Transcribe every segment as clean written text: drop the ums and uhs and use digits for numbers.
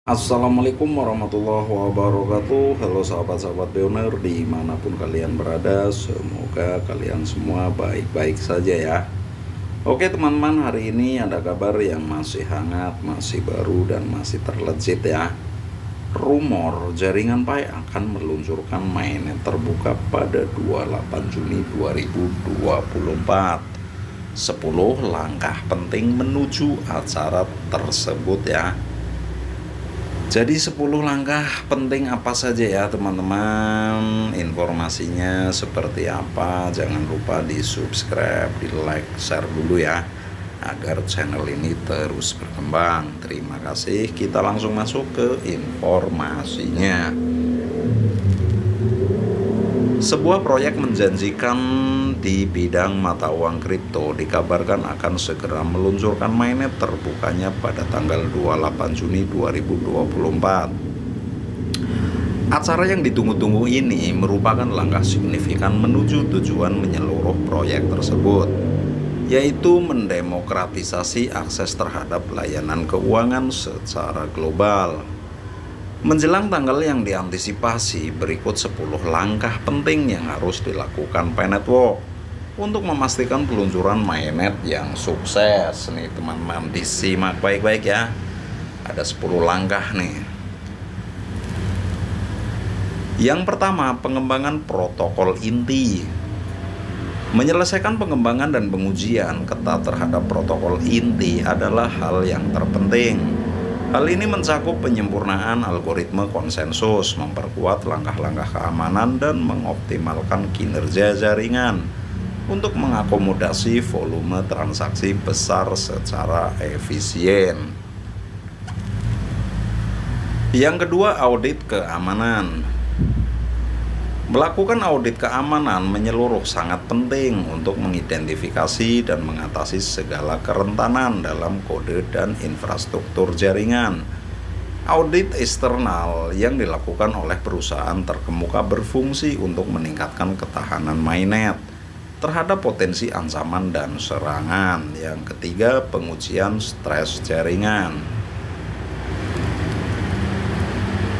Assalamualaikum warahmatullahi wabarakatuh. Halo sahabat-sahabat pioner dimanapun kalian berada, semoga kalian semua baik-baik saja ya. Oke teman-teman, hari ini ada kabar yang masih hangat, masih baru dan masih terlejit ya. Rumor jaringan Pi akan meluncurkan mainnet terbuka pada 28 Juni 2024. 10 langkah penting menuju acara tersebut ya. Jadi 10 langkah penting apa saja ya teman-teman, informasinya seperti apa, jangan lupa di subscribe, di like, share dulu ya, agar channel ini terus berkembang. Terima kasih, kita langsung masuk ke informasinya. Sebuah proyek menjanjikan di bidang mata uang kripto dikabarkan akan segera meluncurkan mainnet terbukanya pada tanggal 28 Juni 2024. Acara yang ditunggu-tunggu ini merupakan langkah signifikan menuju tujuan menyeluruh proyek tersebut, yaitu mendemokratisasi akses terhadap layanan keuangan secara global. Menjelang tanggal yang diantisipasi, berikut 10 langkah penting yang harus dilakukan Pi Network untuk memastikan peluncuran mainnet yang sukses. Nih teman-teman, disimak baik-baik ya. Ada 10 langkah nih. Yang pertama, pengembangan protokol inti. Menyelesaikan pengembangan dan pengujian ketat terhadap protokol inti adalah hal yang terpenting. Hal ini mencakup penyempurnaan algoritma konsensus, memperkuat langkah-langkah keamanan, dan mengoptimalkan kinerja jaringan untuk mengakomodasi volume transaksi besar secara efisien. Yang kedua, audit keamanan. Melakukan audit keamanan menyeluruh sangat penting untuk mengidentifikasi dan mengatasi segala kerentanan dalam kode dan infrastruktur jaringan. Audit eksternal yang dilakukan oleh perusahaan terkemuka berfungsi untuk meningkatkan ketahanan mainnet terhadap potensi ancaman dan serangan. Yang ketiga, pengujian stres jaringan.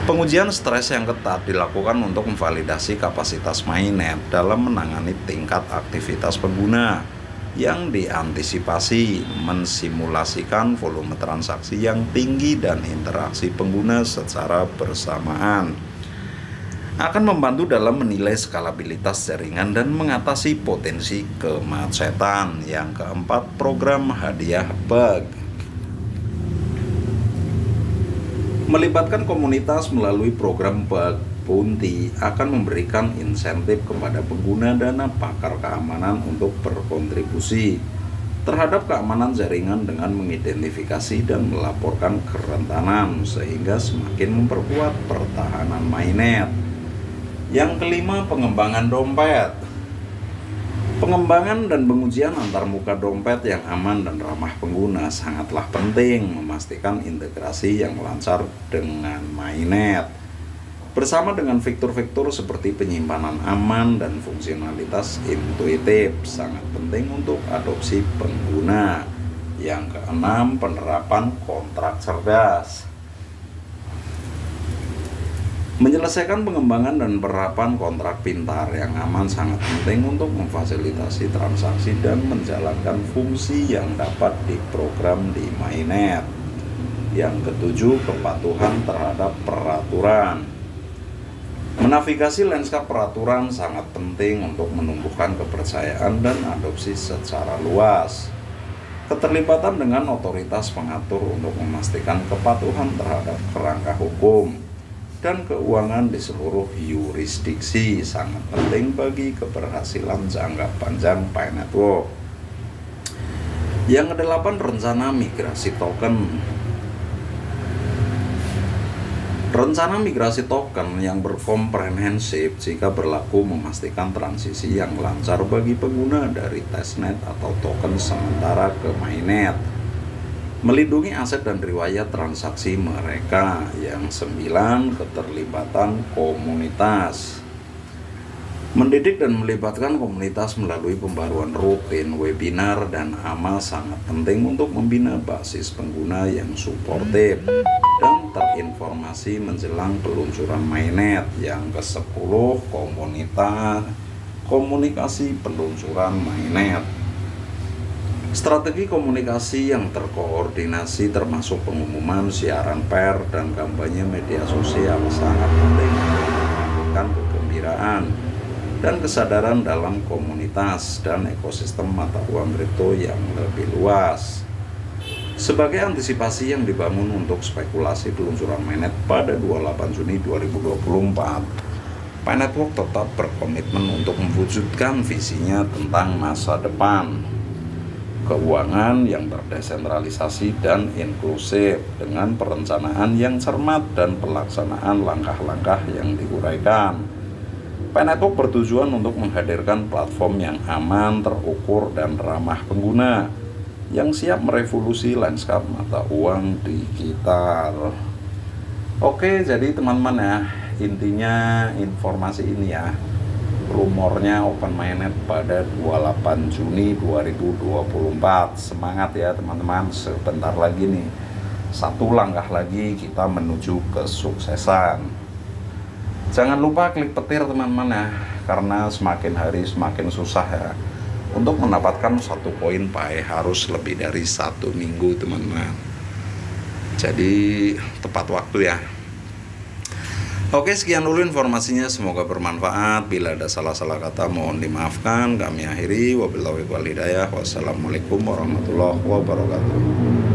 Pengujian stres yang ketat dilakukan untuk memvalidasi kapasitas mainnet dalam menangani tingkat aktivitas pengguna yang diantisipasi, mensimulasikan volume transaksi yang tinggi dan interaksi pengguna secara bersamaan. Akan membantu dalam menilai skalabilitas jaringan dan mengatasi potensi kemacetan. Yang keempat, program hadiah bug. Melibatkan komunitas melalui program bug bounty akan memberikan insentif kepada pengguna dana pakar keamanan untuk berkontribusi terhadap keamanan jaringan dengan mengidentifikasi dan melaporkan kerentanan, sehingga semakin memperkuat pertahanan mainnet. Yang kelima, pengembangan dompet. Pengembangan dan pengujian antarmuka dompet yang aman dan ramah pengguna sangatlah penting, memastikan integrasi yang lancar dengan mainnet. Bersama dengan fitur-fitur seperti penyimpanan aman dan fungsionalitas intuitif, sangat penting untuk adopsi pengguna. Yang keenam, penerapan kontrak cerdas. Menyelesaikan pengembangan dan penerapan kontrak pintar yang aman sangat penting untuk memfasilitasi transaksi dan menjalankan fungsi yang dapat diprogram di mainnet. Yang ketujuh, kepatuhan terhadap peraturan. Menavigasi lanskap peraturan sangat penting untuk menumbuhkan kepercayaan dan adopsi secara luas. Keterlibatan dengan otoritas pengatur untuk memastikan kepatuhan terhadap kerangka hukum dan keuangan di seluruh yurisdiksi sangat penting bagi keberhasilan jangka panjang Pi Network. Yang kedelapan, rencana migrasi token. Rencana migrasi token yang berkomprehensif jika berlaku memastikan transisi yang lancar bagi pengguna dari testnet atau token sementara ke mainnet, melindungi aset dan riwayat transaksi mereka. Yang 9, keterlibatan komunitas. Mendidik dan melibatkan komunitas melalui pembaruan rutin, webinar, dan amal sangat penting untuk membina basis pengguna yang suportif dan terinformasi menjelang peluncuran mainnet yang ke-10 komunikasi peluncuran mainnet. Strategi komunikasi yang terkoordinasi termasuk pengumuman, siaran pers, dan kampanye media sosial sangat penting untuk menumbuhkan kegembiraan dan kesadaran dalam komunitas dan ekosistem mata uang kripto yang lebih luas. Sebagai antisipasi yang dibangun untuk spekulasi peluncuran mainnet pada 28 Juni 2024, Pi Network tetap berkomitmen untuk mewujudkan visinya tentang masa depan keuangan yang terdesentralisasi dan inklusif dengan perencanaan yang cermat dan pelaksanaan langkah-langkah yang diuraikan. Pi Network bertujuan untuk menghadirkan platform yang aman, terukur, dan ramah pengguna yang siap merevolusi lanskap mata uang digital. Oke, jadi teman-teman ya, intinya informasi ini ya. Rumornya open mainnet pada 28 Juni 2024. Semangat ya teman-teman, sebentar lagi nih, satu langkah lagi kita menuju kesuksesan. Jangan lupa klik petir teman-teman ya, karena semakin hari semakin susah ya. Untuk mendapatkan satu koin Pi harus lebih dari 1 minggu teman-teman. Jadi tepat waktu ya. Oke, sekian dulu informasinya, semoga bermanfaat. Bila ada salah-salah kata mohon dimaafkan. Kami akhiri, wabillahi wal hidayah. Wassalamualaikum warahmatullahi wabarakatuh.